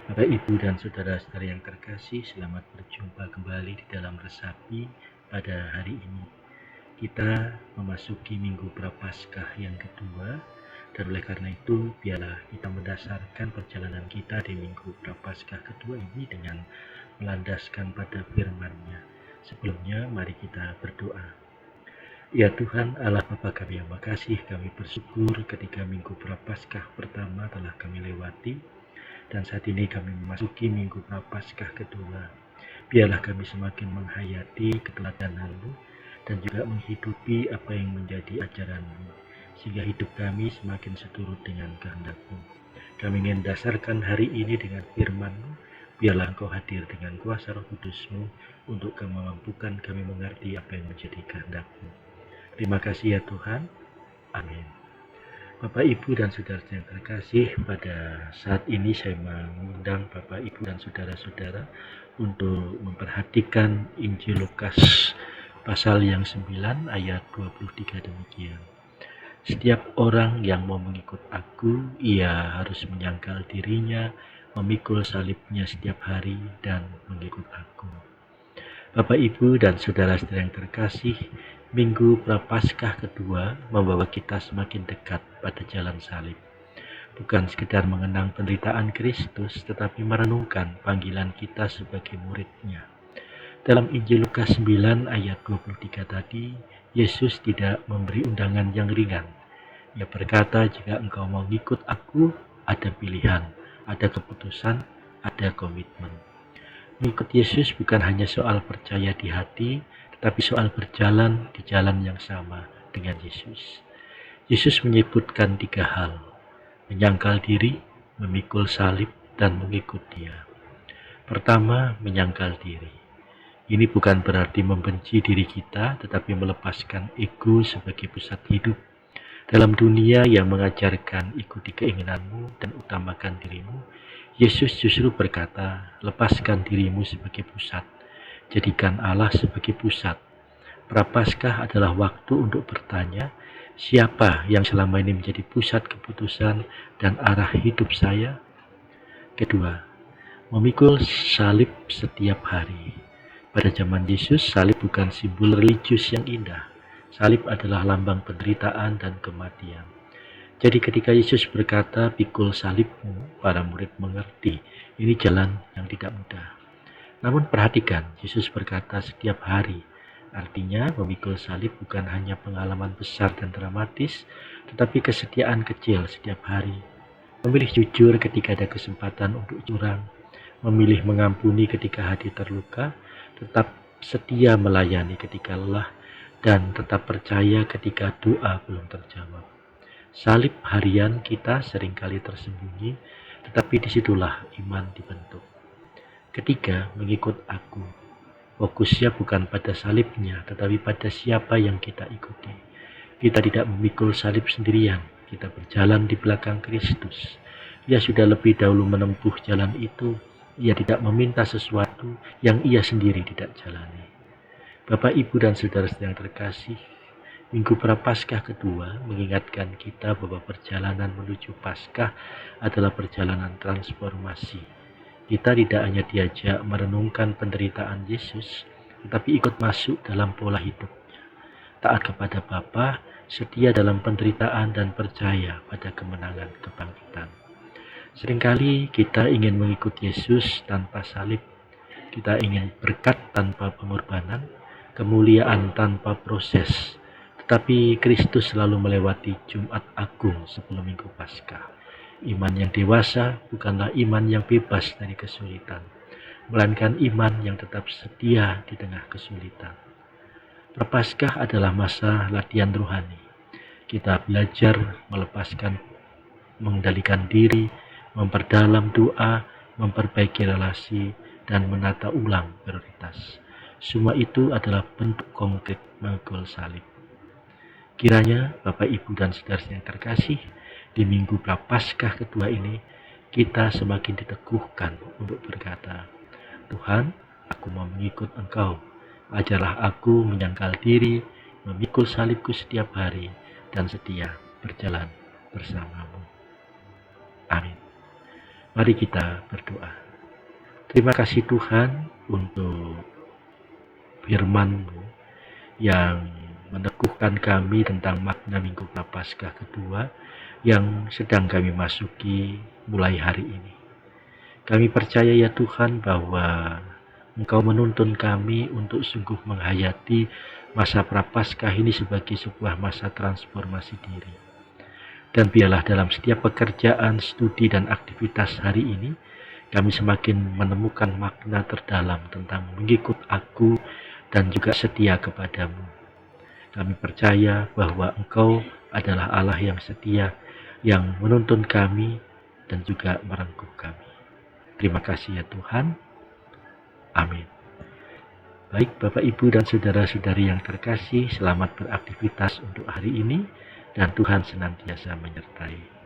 Bapak, Ibu, dan saudara-saudara yang terkasih, selamat berjumpa kembali di dalam Resapi pada hari ini. Kita memasuki Minggu Prapaskah yang kedua, dan oleh karena itu, biarlah kita mendasarkan perjalanan kita di Minggu Prapaskah kedua ini dengan melandaskan pada firman-Nya. Sebelumnya, mari kita berdoa. Ya Tuhan Allah Bapa kami yang makasih, kami bersyukur ketika Minggu Prapaskah pertama telah kami lewati, dan saat ini kami memasuki Minggu Prapaskah kedua. Biarlah kami semakin menghayati keteladanan-Mu dan juga menghidupi apa yang menjadi ajaran-Mu, sehingga hidup kami semakin seturut dengan kehendak-Mu. Kami ingin dasarkan hari ini dengan firman-Mu. Biarlah Engkau hadir dengan kuasa Roh Kudus-Mu untuk memampukan kami mengerti apa yang menjadi kehendak-Mu. Terima kasih ya Tuhan. Amin. Bapak, Ibu, dan saudara yang terkasih, pada saat ini saya mengundang Bapak, Ibu, dan saudara-saudara untuk memperhatikan Injil Lukas pasal yang 9 ayat 23 demikian. Setiap orang yang mau mengikut aku, ia harus menyangkal dirinya, memikul salibnya setiap hari, dan mengikut aku. Bapak, Ibu, dan saudara-saudara yang terkasih, Minggu Prapaskah kedua membawa kita semakin dekat pada jalan salib. Bukan sekedar mengenang penderitaan Kristus, tetapi merenungkan panggilan kita sebagai murid-Nya. Dalam Injil Lukas 9 ayat 23 tadi, Yesus tidak memberi undangan yang ringan. Ia berkata, jika engkau mau ngikut aku, ada pilihan, ada keputusan, ada komitmen. Mengikut Yesus bukan hanya soal percaya di hati, tetapi soal berjalan di jalan yang sama dengan Yesus. Yesus menyebutkan 3 hal: menyangkal diri, memikul salib, dan mengikut Dia. Pertama, menyangkal diri. Ini bukan berarti membenci diri kita, tetapi melepaskan ego sebagai pusat hidup. Dalam dunia yang mengajarkan ikuti keinginanmu dan utamakan dirimu, Yesus justru berkata, lepaskan dirimu sebagai pusat. Jadikan Allah sebagai pusat. Prapaskah adalah waktu untuk bertanya, siapa yang selama ini menjadi pusat keputusan dan arah hidup saya? Kedua, memikul salib setiap hari. Pada zaman Yesus, salib bukan simbol religius yang indah. Salib adalah lambang penderitaan dan kematian. Jadi ketika Yesus berkata, pikul salibmu, para murid mengerti, ini jalan yang tidak mudah. Namun perhatikan, Yesus berkata setiap hari. Artinya memikul salib bukan hanya pengalaman besar dan dramatis, tetapi kesetiaan kecil setiap hari. Memilih jujur ketika ada kesempatan untuk curang, memilih mengampuni ketika hati terluka, tetap setia melayani ketika lelah, dan tetap percaya ketika doa belum terjawab. Salib harian kita seringkali tersembunyi, tetapi disitulah iman dibentuk. Ketiga, mengikut aku. Fokusnya bukan pada salibnya, tetapi pada siapa yang kita ikuti. Kita tidak memikul salib sendirian, kita berjalan di belakang Kristus. Ia sudah lebih dahulu menempuh jalan itu. Ia tidak meminta sesuatu yang ia sendiri tidak jalani. Bapak, Ibu, dan saudara-saudara yang terkasih, Minggu Prapaskah kedua mengingatkan kita bahwa perjalanan menuju Paskah adalah perjalanan transformasi. Kita tidak hanya diajak merenungkan penderitaan Yesus, tetapi ikut masuk dalam pola hidupnya. Taat kepada Bapa, setia dalam penderitaan, dan percaya pada kemenangan kebangkitan. Seringkali kita ingin mengikut Yesus tanpa salib. Kita ingin berkat tanpa pengorbanan, kemuliaan tanpa proses. Tetapi Kristus selalu melewati Jumat Agung sebelum Minggu Paskah. Iman yang dewasa bukanlah iman yang bebas dari kesulitan, melainkan iman yang tetap setia di tengah kesulitan. Prapaskah adalah masa latihan rohani. Kita belajar melepaskan, mengendalikan diri, memperdalam doa, memperbaiki relasi, dan menata ulang prioritas. Semua itu adalah bentuk konkret mengikul salib. Kiranya Bapak, Ibu, dan saudara yang terkasih, di Minggu Prapaskah kedua ini, kita semakin diteguhkan untuk berkata, Tuhan, aku mau mengikut Engkau. Ajarlah aku menyangkal diri, memikul salibku setiap hari, dan setia berjalan bersamamu. Amin. Mari kita berdoa. Terima kasih Tuhan untuk firman-Mu yang meneguhkan kami tentang makna Minggu Prapaskah kedua yang sedang kami masuki mulai hari ini. Kami percaya ya Tuhan bahwa Engkau menuntun kami untuk sungguh menghayati masa Prapaskah ini sebagai sebuah masa transformasi diri. Dan biarlah dalam setiap pekerjaan, studi, dan aktivitas hari ini, kami semakin menemukan makna terdalam tentang mengikut Aku dan juga setia kepadamu. Kami percaya bahwa Engkau adalah Allah yang setia, yang menuntun kami dan juga merengkuh kami. Terima kasih ya Tuhan. Amin. Baik Bapak, Ibu, dan saudara-saudari yang terkasih, selamat beraktivitas untuk hari ini, dan Tuhan senantiasa menyertai.